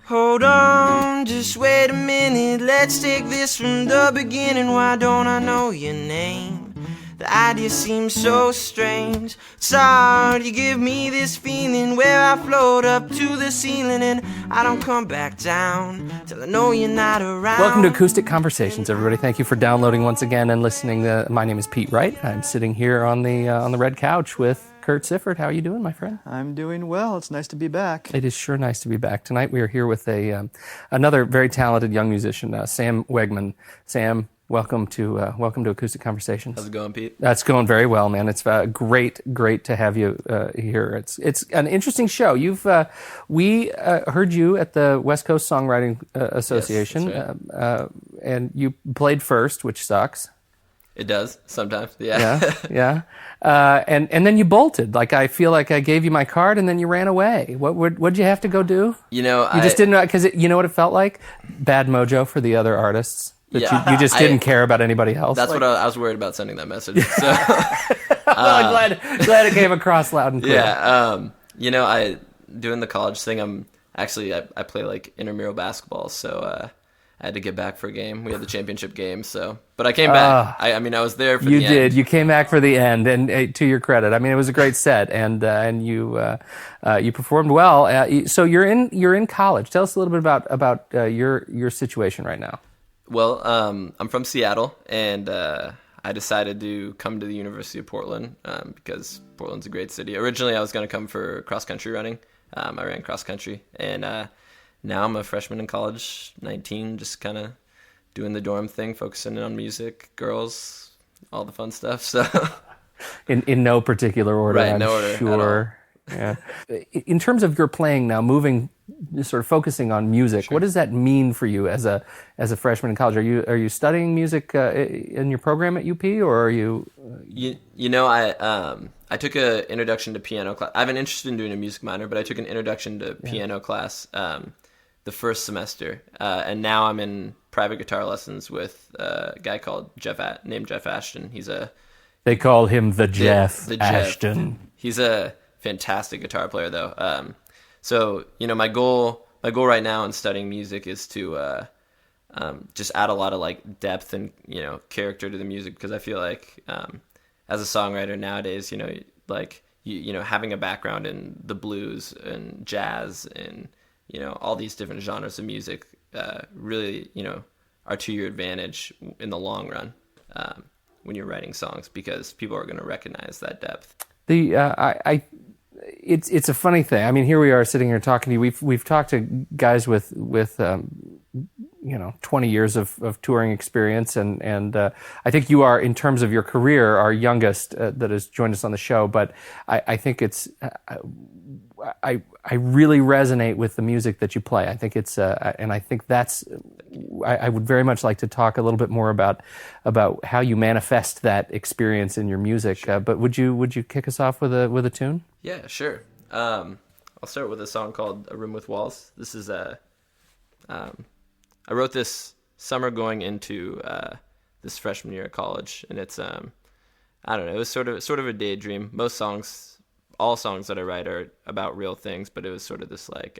Hold on, just wait a minute, let's take this from the beginning. Why don't I know your name? The idea seems so strange. It's hard, you give me this feeling where I float up to the ceiling and I don't come back down till I know you're not around. Welcome to Acoustic Conversations, everybody. Thank you for downloading once again and listening. My name is Pete Wright. I'm sitting here on the red couch with Kurt Sifford. How are you doing, my friend? I'm doing well. It's nice to be back. It is sure nice to be back. Tonight we are here with another very talented young musician, Sam Wegman. Sam, welcome to Acoustic Conversations. How's it going, Pete? That's going very well, man. It's great to have you here. It's an interesting show. We heard you at the West Coast Songwriting Association, yes, that's right. And you played first, which sucks. It does sometimes, yeah. Yeah. And then you bolted. Like, I feel like I gave you my card and then you ran away. What'd you have to go do? You know, you just didn't know, because you know what it felt like? Bad mojo for the other artists. That you just didn't care about anybody else. That's what I was worried about sending that message. So I'm glad it came across loud and clear. Yeah. I doing the college thing. I play like intramural basketball, so I had to get back for a game. We had the championship game, but I came back. I was there for the end. You did. You came back for the end, and to your credit, I mean, it was a great set, and you performed well. So you're in college. Tell us a little bit about your situation right now. Well, I'm from Seattle, and I decided to come to the University of Portland because Portland's a great city. Originally, I was going to come for cross-country running. I ran cross-country, and now I'm a freshman in college, 19, just kind of doing the dorm thing, focusing on music, girls, all the fun stuff. So, in no particular order, right? I'm No order, sure. Yeah. In terms of your playing now, sort of focusing on music, Sure. What does that mean for you as a freshman in college? Are you studying music in your program at UP, or are you? I took an introduction to piano class. I have an interest in doing a music minor, but I took an introduction to piano class the first semester, and now I'm in private guitar lessons with a guy named Jeff Ashton. They call him the Jeff Ashton. Jeff. He's a fantastic guitar player, though. So my goal right now in studying music is to just add a lot of like depth and character to the music, because I feel like as a songwriter nowadays, having a background in the blues and jazz and all these different genres of music really are to your advantage in the long run when you're writing songs, because people are going to recognize that depth. It's a funny thing. I mean, here we are sitting here talking to you. We've talked to guys with 20 years of touring experience, and I think you are, in terms of your career, our youngest that has joined us on the show. But I think it's I really resonate with the music that you play. I think it's and I think that's. I would very much like to talk a little bit more about how you manifest that experience in your music. Sure. But would you kick us off with a tune? Yeah, sure. I'll start with a song called "A Room with Walls." This is I wrote this summer going into this freshman year of college, and it's I don't know. It was sort of a daydream. All songs that I write are about real things, but it was sort of this like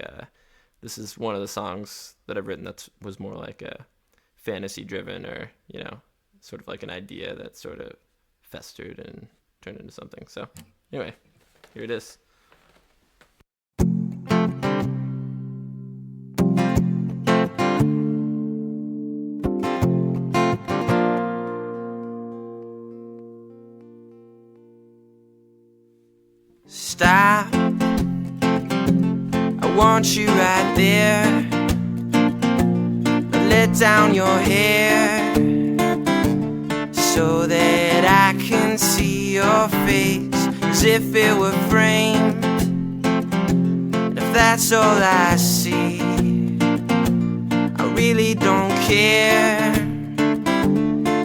this is one of the songs that I've written that was more like a fantasy driven, or sort of like an idea that sort of festered and turned into something. So anyway, here it is. Stop, I want you right there. Let down your hair so that I can see your face as if it were framed. And if that's all I see, I really don't care,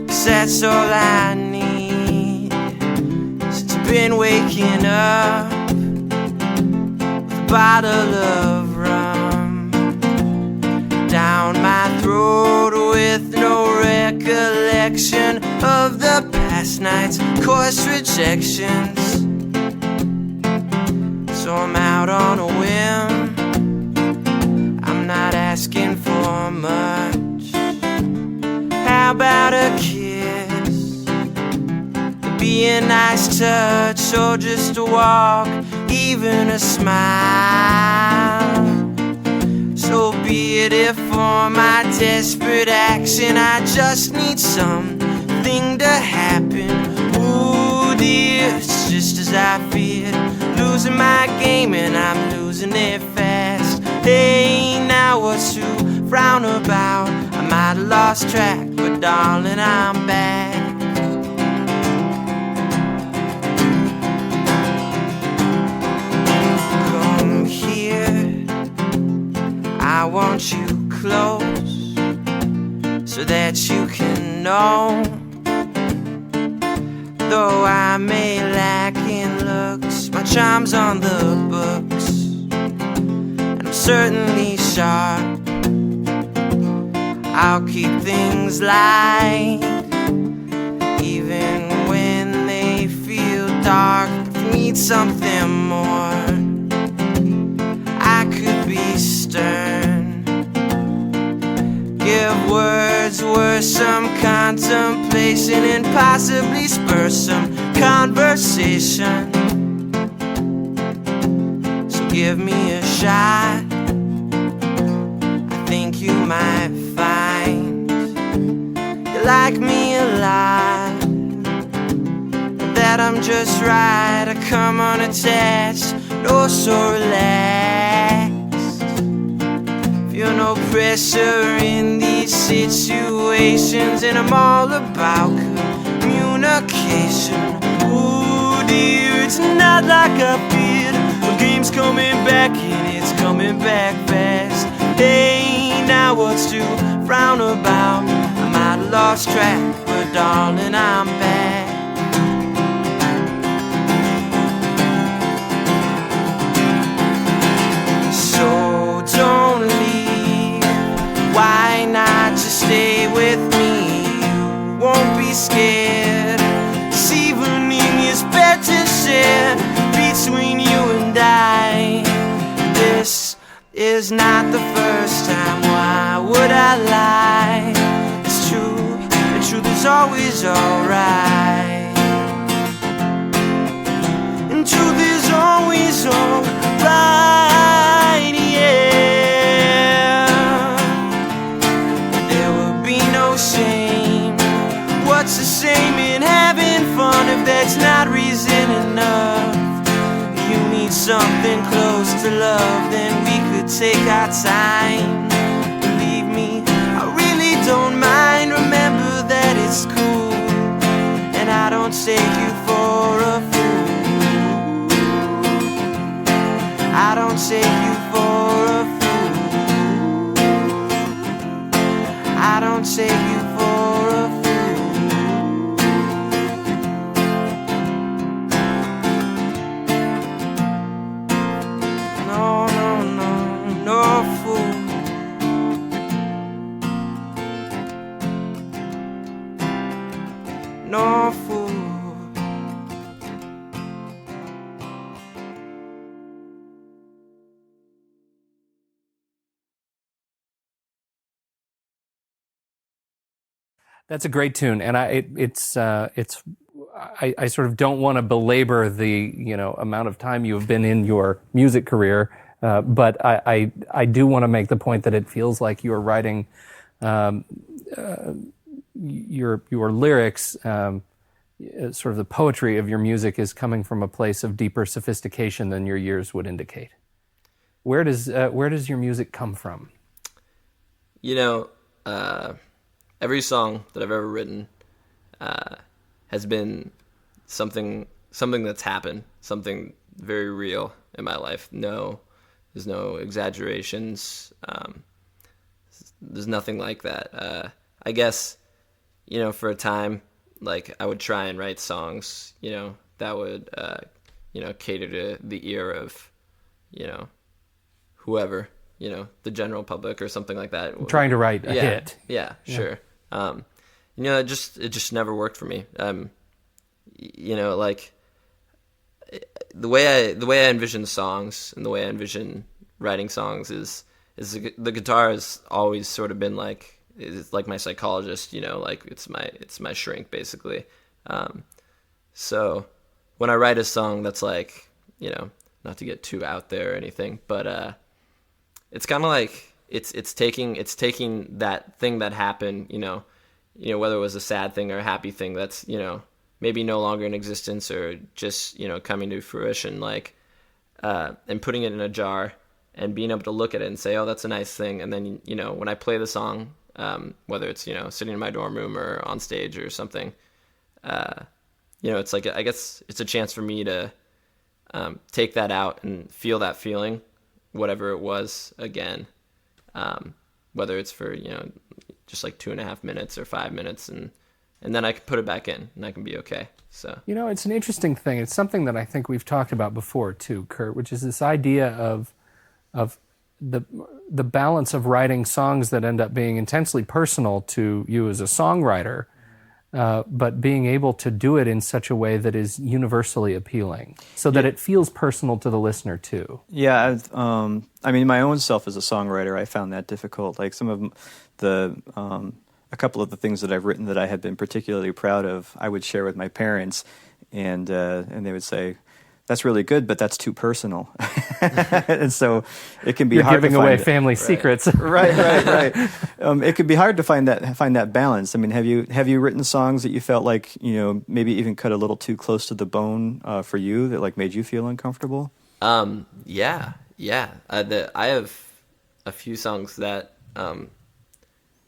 'cause that's all I need. Since I've been waking up with a bottle of rum down my throat, with no recollection of the past night's coarse rejections. So I'm out on a whim. I'm not me a nice touch or just a walk, even a smile. So be it if for my desperate action I just need something to happen. Ooh dear, it's just as I feared, losing my game and I'm losing it fast. Hey, now what's to frown about? I might have lost track, but darling, I'm back. Come here, I want you close, so that you can know. Though I may lack in looks, my charm's on the books, and I'm certainly sharp. I'll keep things light, even when they feel dark. If you need something more, I could be stern, give words worth some contemplation, and possibly spur some conversation. So give me a shot, I think you might find you like me a lot, that I'm just right. I come unattached, no so relaxed. Feel no pressure in these situations, and I'm all about communication. Ooh dear, it's not like I feared. The game's coming back and it's coming back fast. Hey, now what's to frown about? I might have lost track, but darling, I'm back. So don't leave, why not just stay with me? You won't be scared, this evening is better shared between you and I. This is not the first time, why would I lie? It's true, the truth is always alright, and truth is always alright, yeah. There will be no shame, what's the shame in having fun if that's not reason enough? You need something close to love, then we could take our time. Believe me, I really don't mind. Remember that it's cool, and I don't take you for a fool. I don't take you for a fool. I don't take you for a fool. No, no, no, no fool. No fool. That's a great tune, and I sort of don't want to belabor the amount of time you have been in your music career, but I do want to make the point that it feels like you are writing your lyrics, sort of the poetry of your music is coming from a place of deeper sophistication than your years would indicate. Where does your music come from? Every song that I've ever written has been something that's happened, something very real in my life. There's no exaggerations. There's nothing like that. I guess, for a time, like I would try and write songs, that would, cater to the ear of, whoever, the general public or something like that. Trying to write a hit. Yeah, sure. It just never worked for me. Like the way I envision songs and the way I envision writing songs is the guitar has always sort of been it's like my psychologist, like it's my shrink basically. So when I write a song that's like, you know, not to get too out there or anything, but it's kind of like it's taking that thing that happened, whether it was a sad thing or a happy thing that's, maybe no longer in existence or just, coming to fruition, like, and putting it in a jar and being able to look at it and say, oh, that's a nice thing. And then, when I play the song, whether it's, sitting in my dorm room or on stage or something, it's like, I guess it's a chance for me to take that out and feel that feeling, whatever it was, again, whether it's for, just like 2.5 minutes or 5 minutes, and then I can put it back in and I can be okay. So, it's an interesting thing. It's something that I think we've talked about before too, Kurt, which is this idea of the balance of writing songs that end up being intensely personal to you as a songwriter, but being able to do it in such a way that is universally appealing, so that it feels personal to the listener too. Yeah, my own self as a songwriter, I found that difficult. Like some of a couple of the things that I've written that I have been particularly proud of, I would share with my parents, and they would say, "That's really good, but that's too personal." And so it can be You're hard giving to find away family secrets. Right. It could be hard to find that balance. I mean, have you written songs that you felt like, maybe even cut a little too close to the bone for you, that like made you feel uncomfortable? Yeah. I have a few songs that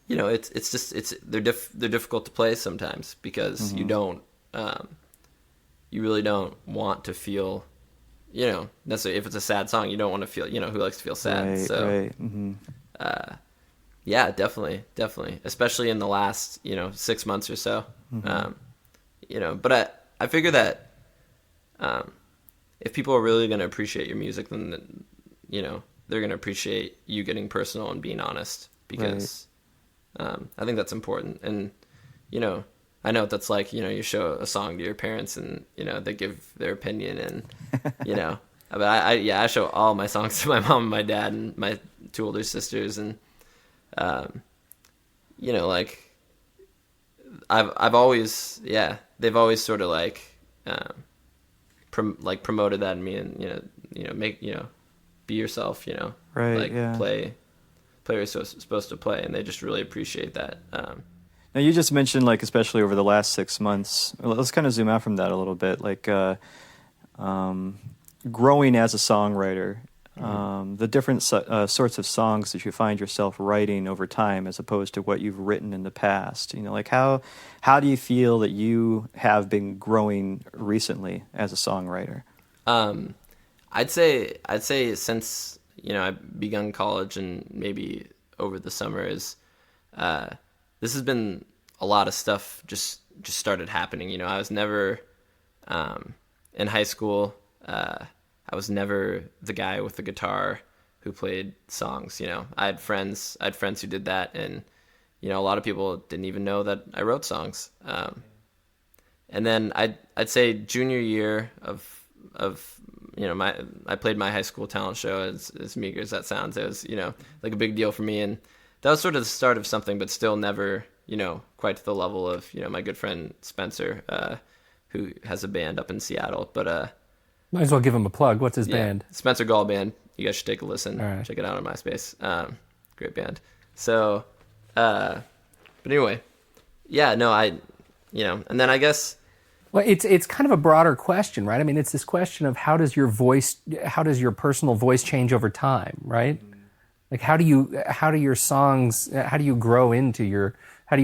they're difficult to play sometimes because you don't you really don't want to feel, necessarily if it's a sad song, you don't want to feel, who likes to feel sad. Right, so, right. Mm-hmm. Yeah, definitely. Especially in the last, 6 months or so. Mm-hmm. But I figure that, if people are really going to appreciate your music, then, they're going to appreciate you getting personal and being honest, because, I think that's important. And, I know what that's like, you show a song to your parents and, they give their opinion and, but I show all my songs to my mom and my dad and my 2 older sisters. And, like I've always, they've always sort of like, promoted that in me and, make, be yourself, Right, like yeah. play what you're supposed to play. And they just really appreciate that. Now, you just mentioned, like, especially over the last 6 months, let's kind of zoom out from that a little bit, like growing as a songwriter, the different sorts of songs that you find yourself writing over time as opposed to what you've written in the past. Like how do you feel that you have been growing recently as a songwriter? I'd say since, I've begun college and maybe over the summer is, this has been a lot of stuff just started happening. I was never, in high school, I was never the guy with the guitar who played songs. I had friends who did that, and, a lot of people didn't even know that I wrote songs. And then I'd say junior year of I played my high school talent show, as meager as that sounds. It was, like a big deal for me. And that was sort of the start of something, but still never, quite to the level of, my good friend Spencer, who has a band up in Seattle. But Might as well give him a plug. What's his band? Spencer Gall Band. You guys should take a listen. All right. Check it out on MySpace. Great band. So, but anyway, and then I guess. Well, it's kind of a broader question, right? I mean, it's this question of how does your personal voice change over time, right? Like how do you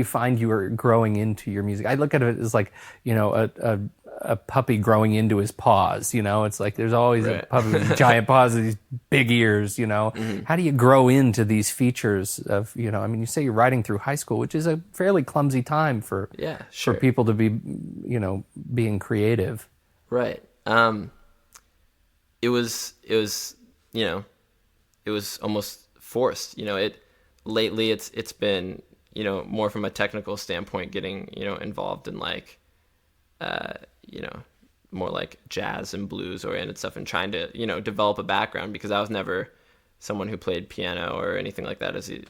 find you are growing into your music? I look at it as like, a puppy growing into his paws, it's like there's always a puppy with giant paws and these big ears, Mm-hmm. How do you grow into these features of, you say you're writing through high school, which is a fairly clumsy time for people to be, being creative. Right. It was almost forced, lately it's been, more from a technical standpoint, getting, involved in like, more like jazz and blues oriented stuff and trying to, develop a background, because I was never someone who played piano or anything like that as a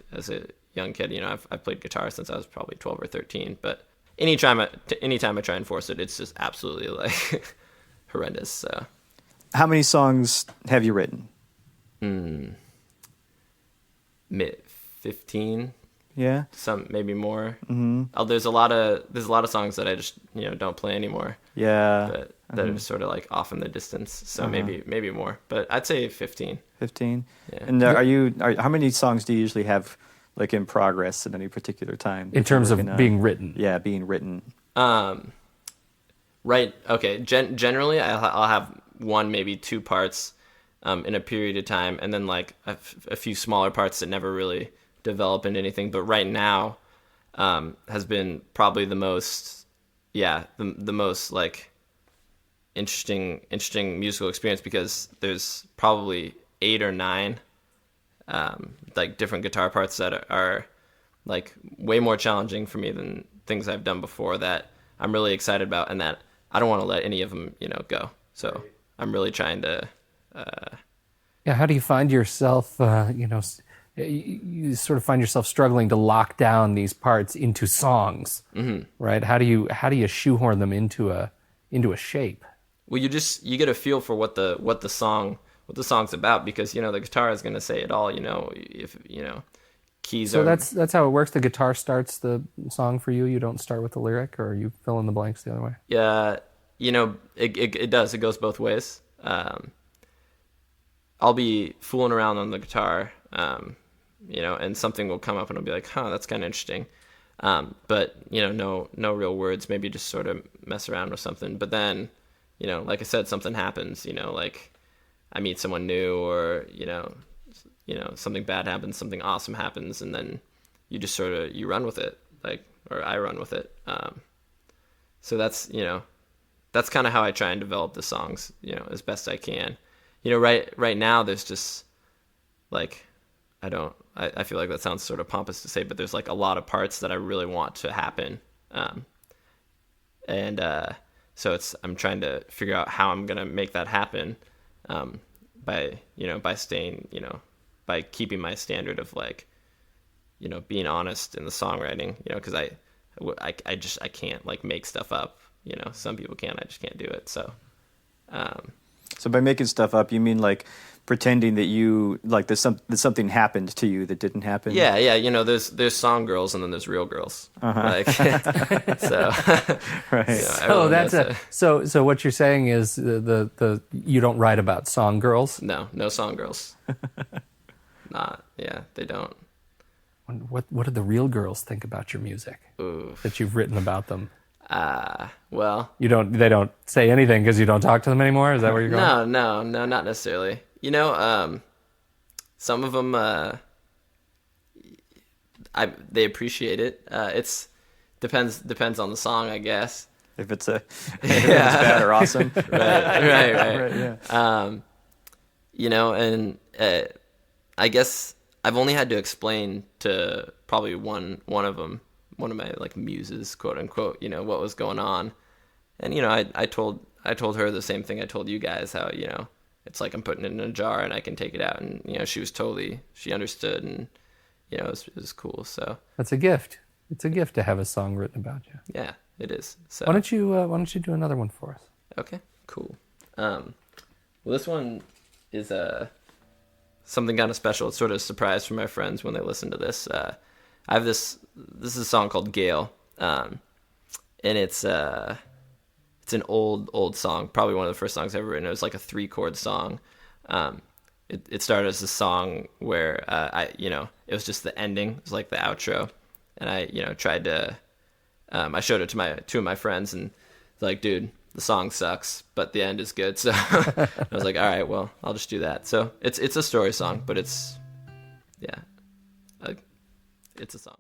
young kid. I've played guitar since I was probably 12 or 13, but anytime I try and force it, it's just absolutely like horrendous. So, How many songs have you written? 15, Yeah. some maybe more. Mm-hmm. There's a lot of songs that I just don't play anymore. Yeah. That are sort of like off in the distance. So maybe more, but I'd say 15. 15. Yeah. And how many songs do you usually have like in progress at any particular time? In terms of being written. Yeah, being written. Right. Okay. Generally, I'll have one, maybe two parts in a period of time, and then like a few smaller parts that never really develop into anything. But right now has been probably the most, the most like interesting musical experience, because there's probably 8 or 9 like different guitar parts that are like way more challenging for me than things I've done before, that I'm really excited about, and that I don't want to let any of them go. So I'm really trying to How do you find yourself you sort of find yourself struggling to lock down these parts into songs, right? How do you shoehorn them into a shape? Well, you get a feel for what the song's about, because the guitar is going to say it all. If keys. So that's how it works. The guitar starts the song for you. You don't start with the lyric, or you fill in the blanks the other way. Yeah, it does. It goes both ways. I'll be fooling around on the guitar, and something will come up, and I'll be like, "Huh, that's kind of interesting." But no real words. Maybe just sort of mess around with something. But then, like I said, something happens. Like I meet someone new, or something bad happens, something awesome happens, and then you just sort of you run with it, or I run with it. So that's kind of how I try and develop the songs, as best I can. Right now there's just like I feel like that sounds sort of pompous to say, but there's like a lot of parts that I really want to happen, so I'm trying to figure out how I'm gonna make that happen, by staying, by keeping my standard of like, being honest in the songwriting, because I can't like make stuff up, some people can, I just can't do it. So by making stuff up, you mean like pretending that you like that something happened to you that didn't happen? Yeah. There's song girls, and then there's real girls. Like, so right. So what you're saying is the you don't write about song girls? No song girls. They don't. What do the real girls think about your music? Oof. That you've written about them? Well, they don't say anything because you don't talk to them anymore? Is that where you're going? No, not necessarily. Some of them, they appreciate it. It's depends on the song, I guess. If it's bad or awesome. Right. Yeah. And I guess I've only had to explain to probably one of them, one of my like muses, quote unquote, what was going on. And, I told her the same thing I told you guys, how, it's like I'm putting it in a jar and I can take it out. And, she understood, and, it was cool. So that's a gift. It's a gift to have a song written about you. Yeah, it is. So why don't you do another one for us? Okay, cool. Well, this one is something kind of special. It's sort of a surprise for my friends when they listen to this. I have this is a song called Gale, and it's an old song, probably one of the first songs I've ever written. It was like a 3-chord song. It started as a song where it was just the ending. It was like the outro, and I tried to I showed it to two of my friends, and like, dude, the song sucks, but the end is good. So I was like, all right, well, I'll just do that. So it's a story song, but it's a song.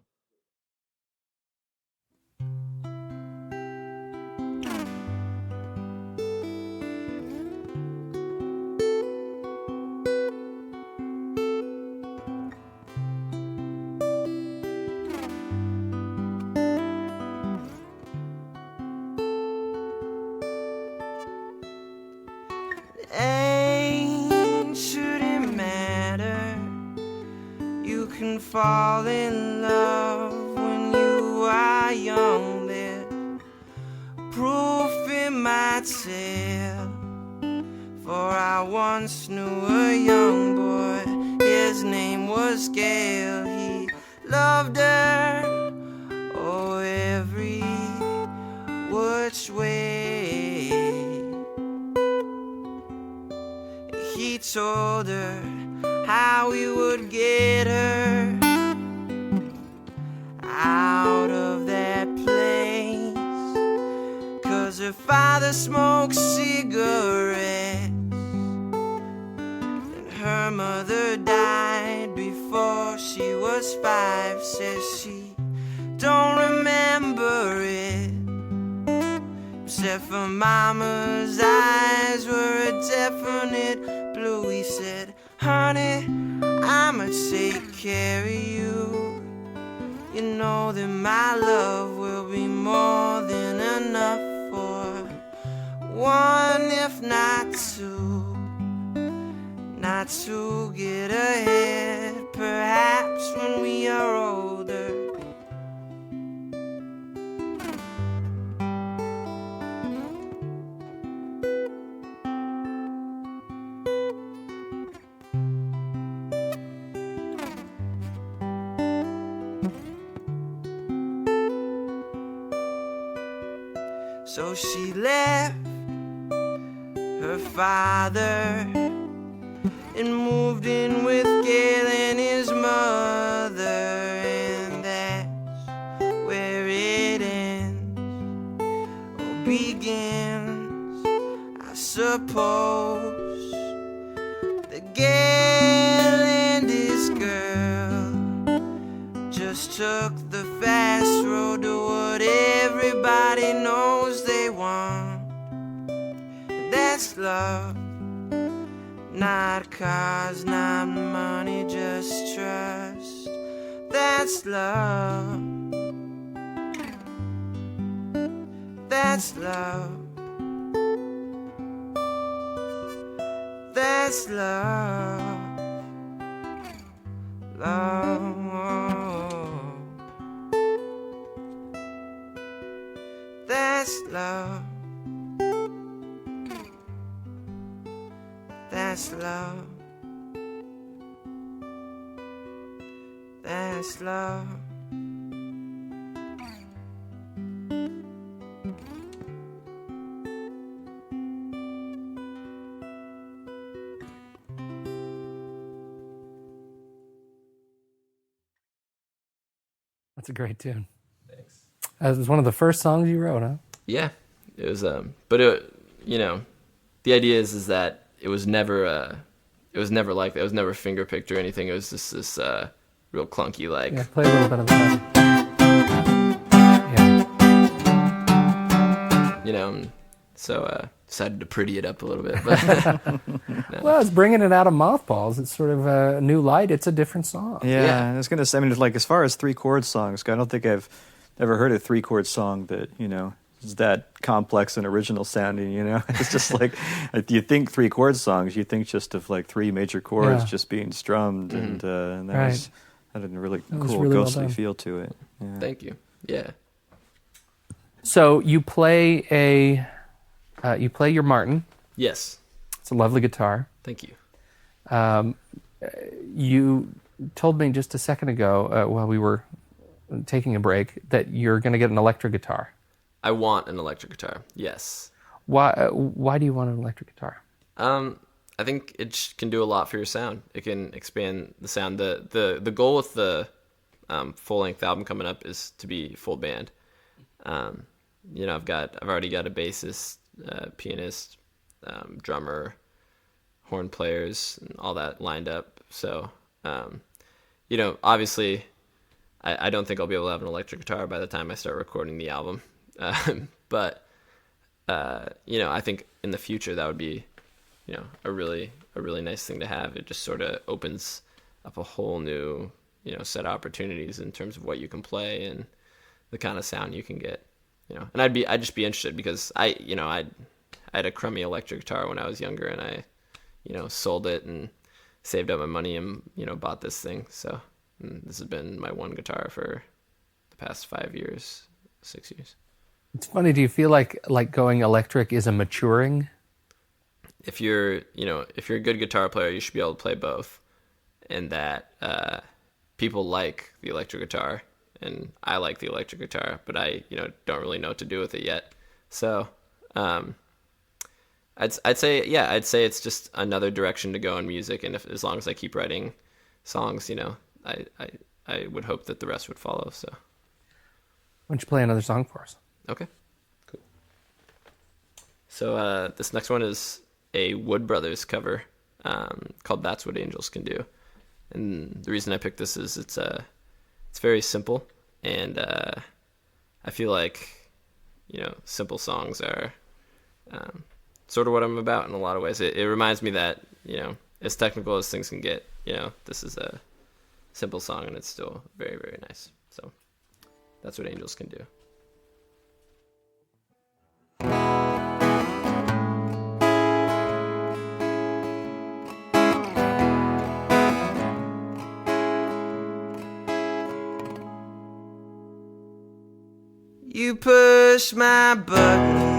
Shouldn't matter. You can fall in love when you are young. There knew a young boy, his name was Gail. He loved her, oh, every which way. He told her how he would get her out of that place, 'cause her father smoked cigarettes and her mother died before she was 5. Says she don't remember it, except for mama's eyes were a definite blue. He said, honey, I'ma take care of you. You know that my love will be more than enough for one, if not two. Not to get ahead, perhaps when we are older. So she left her father and moved in with Gail and his mother, and that's where it ends or begins, I suppose. The Gail and his girl just took the fast road to what everybody knows they want. And that's love. Not cars, not money, just trust. That's love. That's love. That's love. Love. That's love. That's love. That's love. That's a great tune. Thanks. It was one of the first songs you wrote, huh? Yeah, it was. But it, you know, the idea is that it was never like that. It was never finger picked or anything. It was just this real clunky like. Yeah, play a little bit of that. Yeah. You know, so decided to pretty it up a little bit. But no. Well, it's bringing it out of mothballs. It's sort of a new light. It's a different song. Yeah, I was gonna say. I mean, like as far as 3-chord songs, I don't think I've ever heard a 3-chord song that is that complex and original sounding. It's just like you think 3-chord songs, you think just of like 3 major chords just being strummed, and that Right. had a really That was cool really well ghostly done. feel to it. Yeah. Thank you. Yeah. So you play your Martin. Yes. It's a lovely guitar. Thank you. You told me just a second ago while we were taking a break that you're going to get an electric guitar. I want an electric guitar. Yes. Why do you want an electric guitar? I think it can do a lot for your sound. It can expand the sound. The goal with the full length album coming up is to be full band. I've already got a bassist, pianist, drummer, horn players, and all that lined up. So, obviously, I don't think I'll be able to have an electric guitar by the time I start recording the album. But I think in the future that would be, a really nice thing to have. It just sort of opens up a whole new, set of opportunities in terms of what you can play and the kind of sound you can get. And I'd just be interested because I had a crummy electric guitar when I was younger, and I, sold it and saved up my money and, bought this thing. So this has been my one guitar for the past 5 years, 6 years. It's funny. Do you feel like going electric is a maturing? if you're a good guitar player, you should be able to play both, and that people like the electric guitar, and I like the electric guitar, but I don't really know what to do with it yet. So I'd say it's just another direction to go in music, and as long as I keep writing songs, I would hope that the rest would follow. So Why don't you play another song for us? okay, cool. So this next one is a Wood Brothers cover called "That's What Angels Can Do," and the reason I picked this is it's very simple, and I feel like simple songs are sort of what I'm about in a lot of ways. It reminds me that as technical as things can get, this is a simple song and it's still very, very nice. So that's what angels can do. You push my buttons,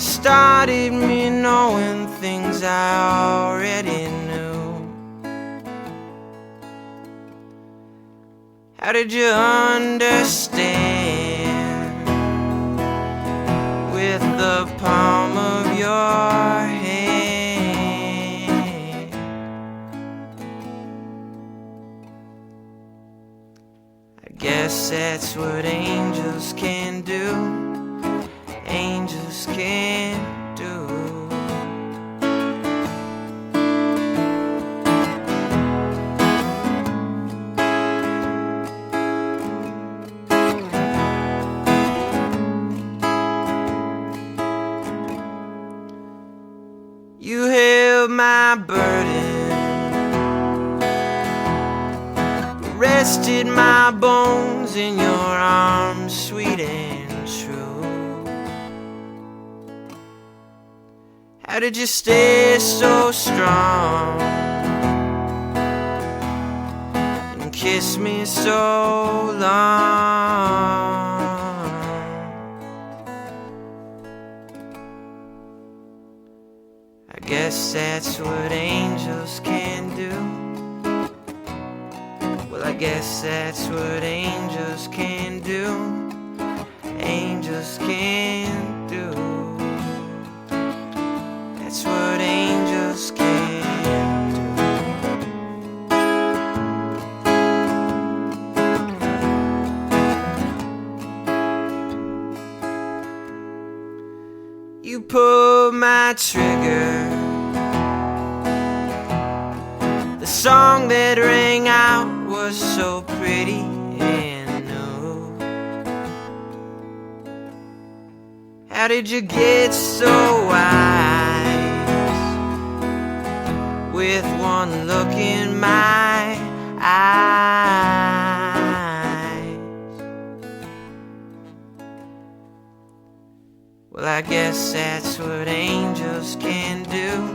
started me knowing things I already knew. How did you understand with the palm of your hand? I guess that's what angels can do. Angels can do. You held my burden, rested my bones in your arms, sweet and true. How did you stay so strong and kiss me so long? I guess that's what angels can do. Well, I guess that's what angels can do. Angels can do. That's what angels can do. You pulled my trigger. The song that rang out was so pretty and new. How did you get so wise with one look in my eyes? Well, I guess that's what angels can do.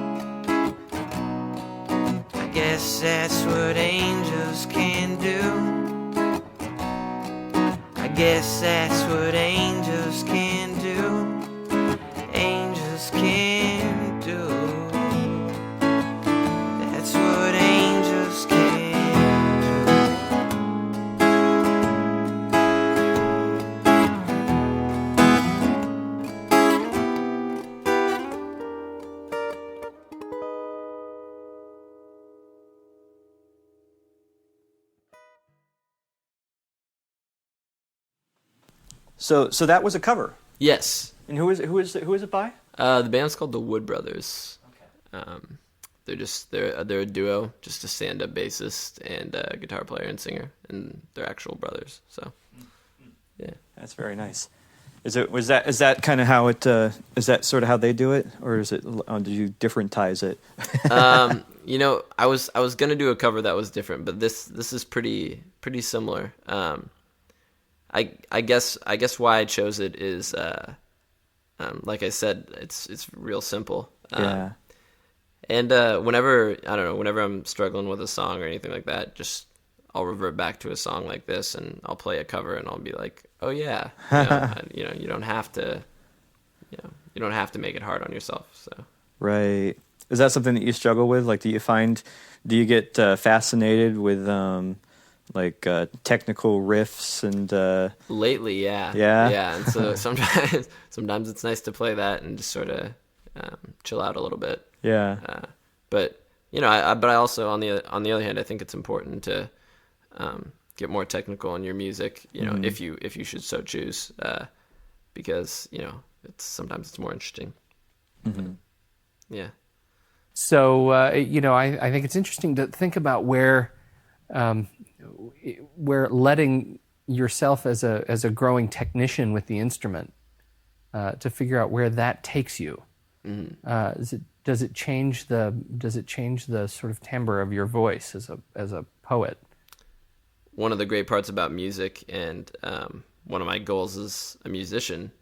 I guess that's what angels can do. I guess that's what angels can do. Angels can do. That's what angels can So that was a cover. Yes. And who is it by? The band's called the Wood Brothers. They're a duo, just a stand-up bassist and a guitar player and singer, and they're actual brothers. So, yeah, That's very nice. Is that kind of how it is that sort of how they do it, or is it did you differentize it? I was gonna do a cover that was different, but this is pretty similar. I guess why I chose it is like I said, it's real simple. Yeah. And whenever I'm struggling with a song or anything like that, just I'll revert back to a song like this, and I'll play a cover, and I'll be like, oh yeah, you don't have to, you don't have to make it hard on yourself. So Right. Is that something that you struggle with? Like, do you get fascinated with technical riffs and lately, yeah. And so sometimes it's nice to play that and just sort of chill out a little bit. yeah. But I also on the other hand, I think it's important to get more technical in your music. If you should so choose, because sometimes it's more interesting. Mm-hmm. Yeah. So I think it's interesting to think about where letting yourself as a growing technician with the instrument to figure out where that takes you. Mm-hmm. Does it change the sort of timbre of your voice as a poet? One of the great parts about music, and one of my goals as a musician,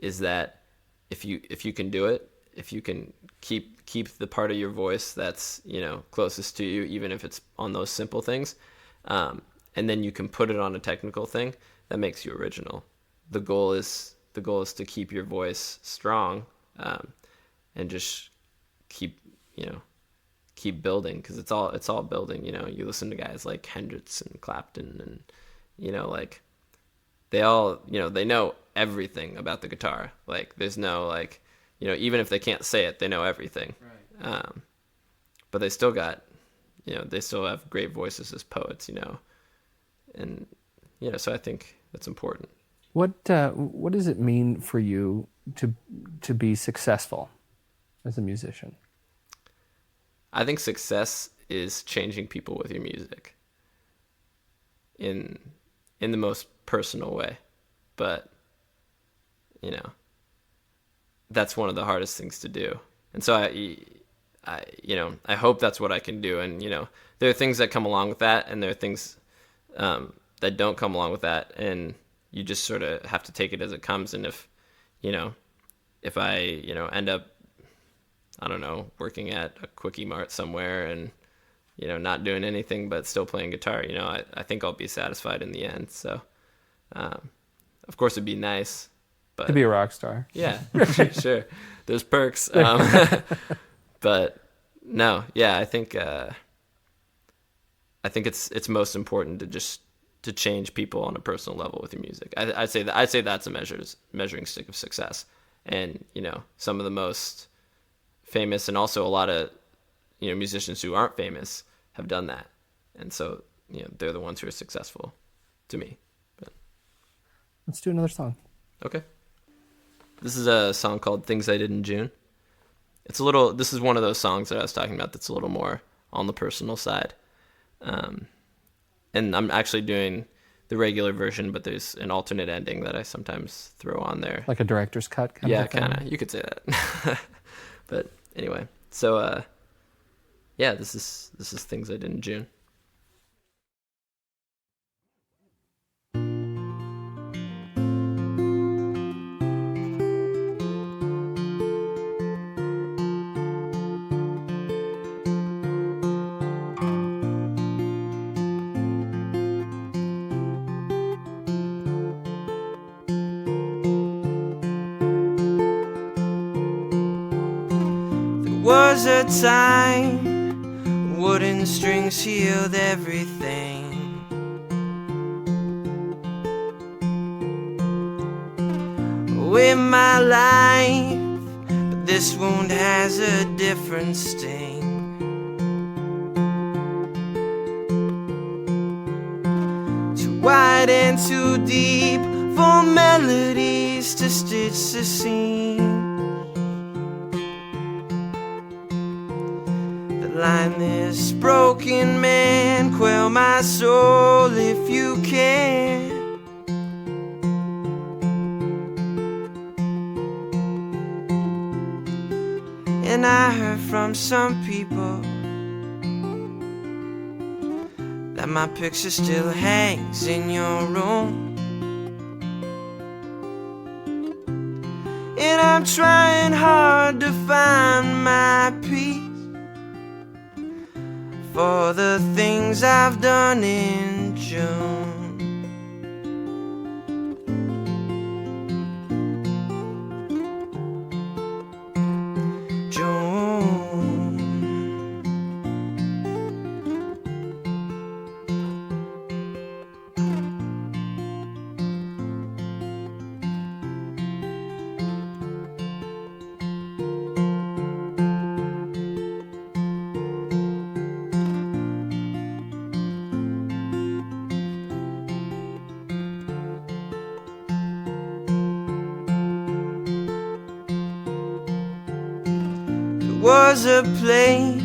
is that if you can do it, if you can keep the part of your voice that's closest to you, even if it's on those simple things, and then you can put it on a technical thing, that makes you original. The goal is to keep your voice strong, and just keep building, because it's all building. You listen to guys like Hendrix and Clapton, and like they all they know everything about the guitar. Like there's no even if they can't say it, they know everything. Right. But they still got they still have great voices as poets. And so I think that's important. What does it mean for you to be successful as a musician? I think success is changing people with your music in the most personal way, but that's one of the hardest things to do. And so I hope that's what I can do. And there are things that come along with that, and there are things that don't come along with that, and you just sort of have to take it as it comes. And if I end up, I don't know, working at a Quickie Mart somewhere and not doing anything but still playing guitar, I think I'll be satisfied in the end. So of course it'd be nice, but to be a rock star. Yeah, sure. There's perks. But no, yeah, I think it's most important to change people on a personal level with your music. I'd say that's a measuring stick of success. And some of the most famous, and also a lot of musicians who aren't famous, have done that, and so they're the ones who are successful to me. But let's do another song. Okay. This is a song called Things I Did in June. This is one of those songs that I was talking about that's a little more on the personal side. And I'm actually doing the regular version, but there's an alternate ending that I sometimes throw on there. Like a director's cut kind of thing? Yeah, kind of. You could say that. But anyway, so this is Things I Did in June. Was a time when wooden strings healed everything. With my life, but this wound has a different sting. Too wide and too deep for melodies to stitch the seam. Line this broken man, quell my soul if you can. And I heard from some people that my picture still hangs in your room. And I'm trying hard to find my peace for the things I've done in June. was a place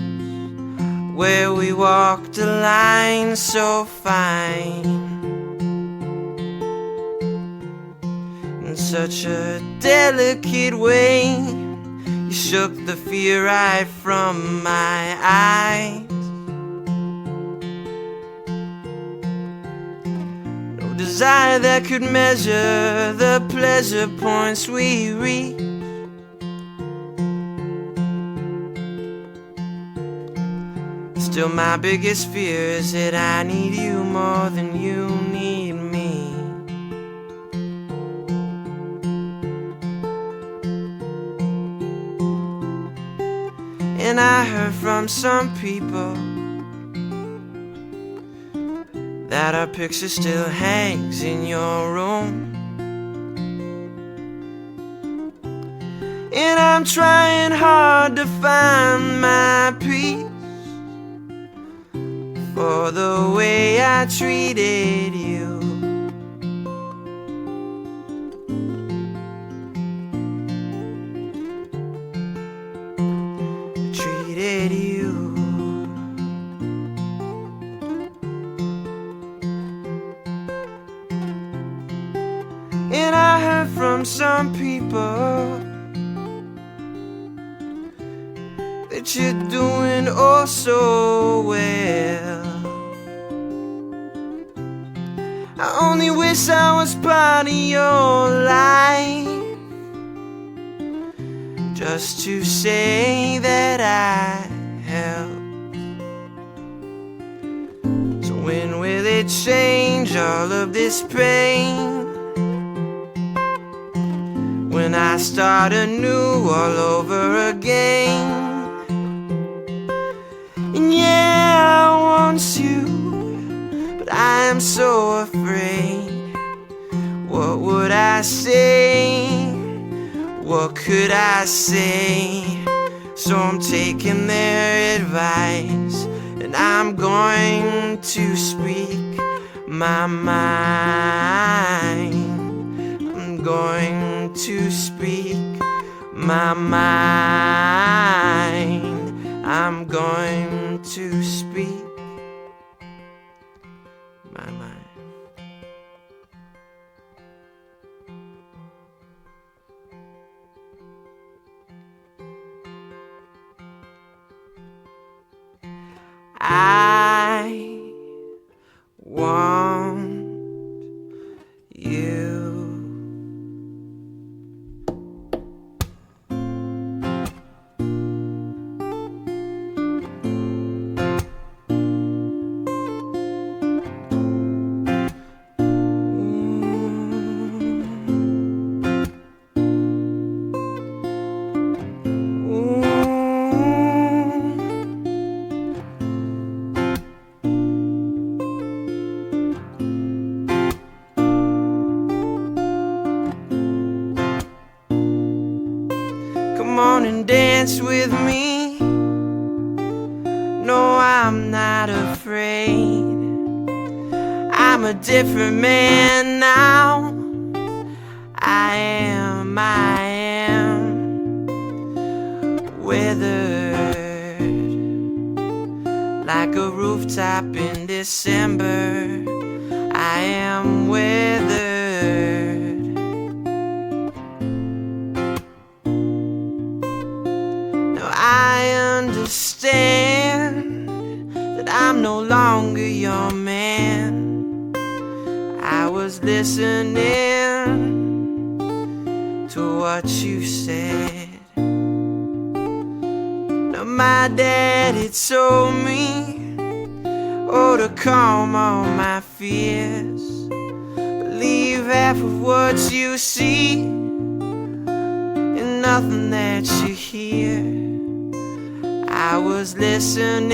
where we walked a line so fine. In such a delicate way, you shook the fear right from my eyes. No desire that could measure the pleasure points we reached. Still my biggest fear is that I need you more than you need me. And I heard from some people that our picture still hangs in your room. And I'm trying hard to find my peace for the way I treated you. Treated you. And I heard from some people that you're doing oh so well. I only wish I was part of your life, just to say that I helped. So when will it change all of this pain? When I start anew all over again. And yeah, I want you, but I am so afraid. What would I say? What could I say? So I'm taking their advice, and I'm going to speak my mind. I'm going to speak my mind. I'm going to speak my mind. I want you. Come on and dance with me. No, I'm not afraid. I'm a different man now. I am weathered like a rooftop in December. I am weathered. I understand that I'm no longer your man. I was listening to what you said. Now my daddy told me, oh, to calm all my fears. Believe half of what you see and nothing that you hear. I was listening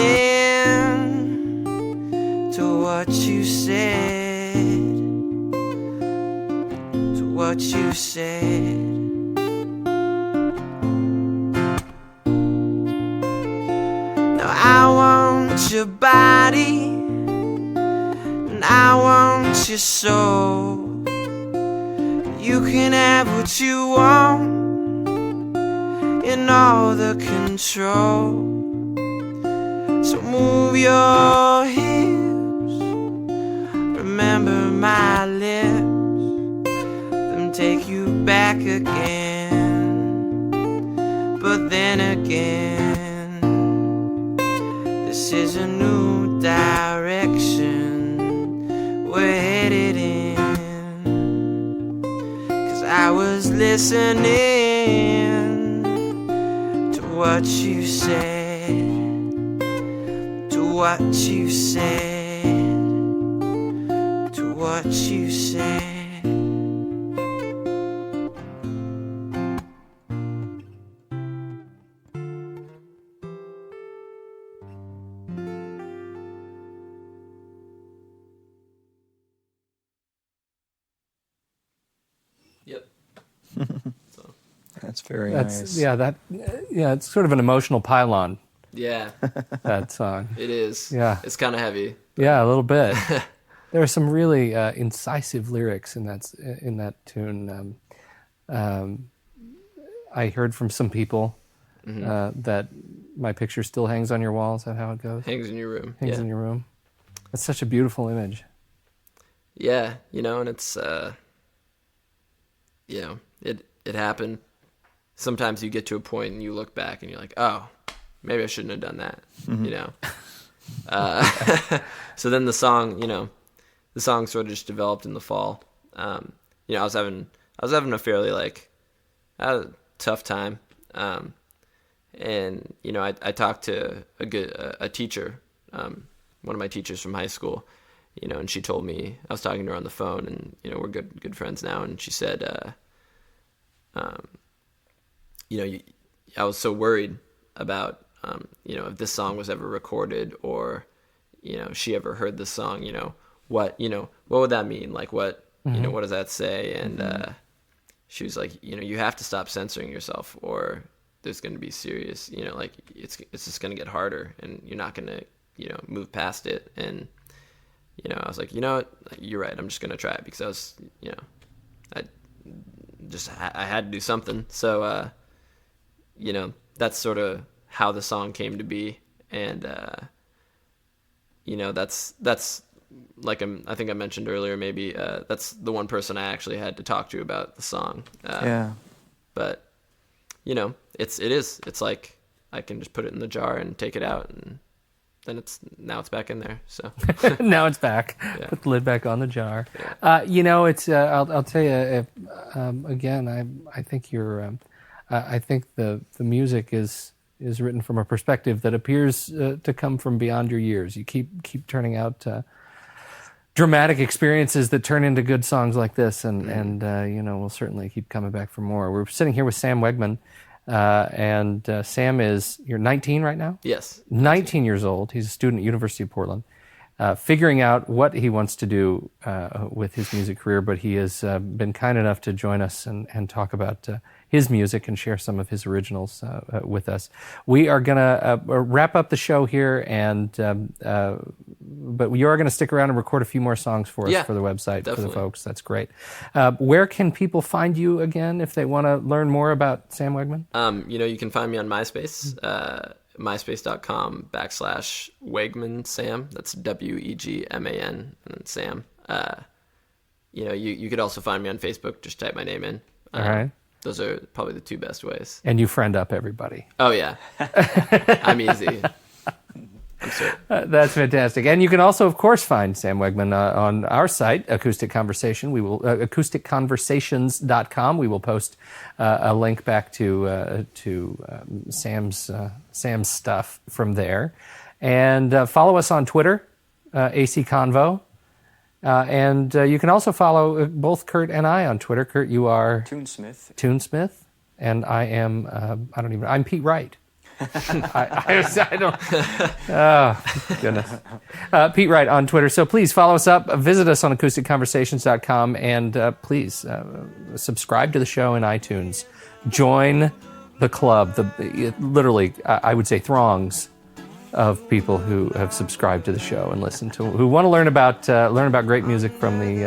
to what you said, to what you said. Now I want your body, and I want your soul. You can have what you want, taking all the control. So move your hips, remember my lips, them take you back again. But then again, this is a new direction we're headed in. 'Cause I was listening to what you said, what you said, to what you said. Yep. So. That's very nice. Yeah, it's sort of an emotional pylon. Yeah, that song. it is. Yeah, it's kind of heavy. Yeah, a little bit. There are some really incisive lyrics in that tune. I heard from some people that my picture still hangs on your wall. Is that how it goes? Hangs in your room. Hangs in your room. That's such a beautiful image. Yeah, and it's it happened. Sometimes you get to a point and you look back and you're like, oh, maybe I shouldn't have done that, So then the song sort of just developed in the fall. I was having a fairly tough time. And I talked to a teacher, one of my teachers from high school, and she told me, I was talking to her on the phone, and we're good friends now, and she said, I was so worried about if this song was ever recorded, or she ever heard this song, what would that mean? Like what what does that say? And she was like, you have to stop censoring yourself, or there's going to be serious, it's just going to get harder, and you're not going to move past it. And I was like, what, you're right, I'm just going to try it, because I was I had to do something. So that's sort of how the song came to be. And that's like I think I mentioned earlier, maybe that's the one person I actually had to talk to about the song. But it's like I can just put it in the jar and take it out, and then it's back in there. So now it's back. Yeah. Put the lid back on the jar. Yeah. It's I'll tell you again. I think I think the music is written from a perspective that appears to come from beyond your years. You keep turning out dramatic experiences that turn into good songs like this, and we'll certainly keep coming back for more. We're sitting here with Sam Wegman, and Sam you're 19 right now? Yes. 19 years old. He's a student at University of Portland, figuring out what he wants to do with his music career, but he has been kind enough to join us and talk about his music and share some of his originals with us. We are going to wrap up the show here, but you are going to stick around and record a few more songs for us for the website, definitely. For the folks. That's great. Where can people find you again if they want to learn more about Sam Wegman? You can find me on MySpace, myspace.com/Wegman Sam. That's WEGMAN and then Sam. You could also find me on Facebook. Just type my name in. All right. Those are probably the two best ways. And you friend up everybody. Oh, yeah. I'm easy. I'm sure. That's fantastic. And you can also, of course, find Sam Wegman on our site, Acoustic Conversation. We will acousticconversations.com. We will post a link back to Sam's stuff from there. And follow us on Twitter, AC Convo. And you can also follow both Kurt and I on Twitter. Kurt, you are Toonsmith, and I am I'm Pete Wright. I don't. Oh goodness, Pete Wright on Twitter. So please follow us up. Visit us on acousticconversations.com, and please subscribe to the show in iTunes. Join the club. Literally, I would say throngs of people who have subscribed to the show and who want to learn about great music from the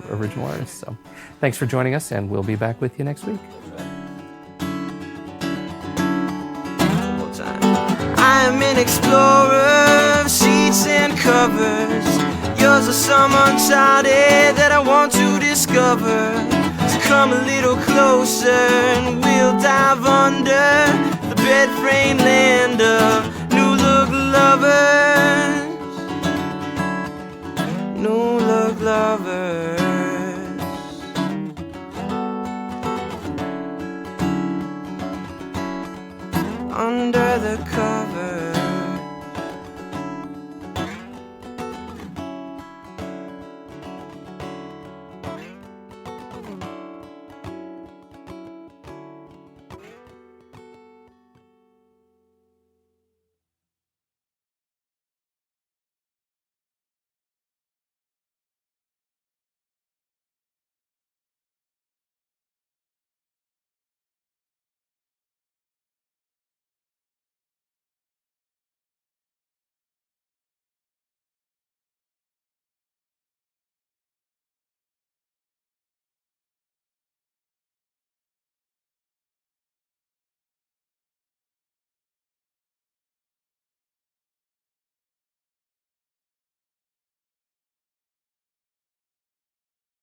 original artists. So, thanks for joining us, and we'll be back with you next week. I'm an explorer of sheets and covers. Yours are some uncharted that I want to discover. So come a little closer and we'll dive under the bed frame land of new look lovers. New look lovers. Under the covers.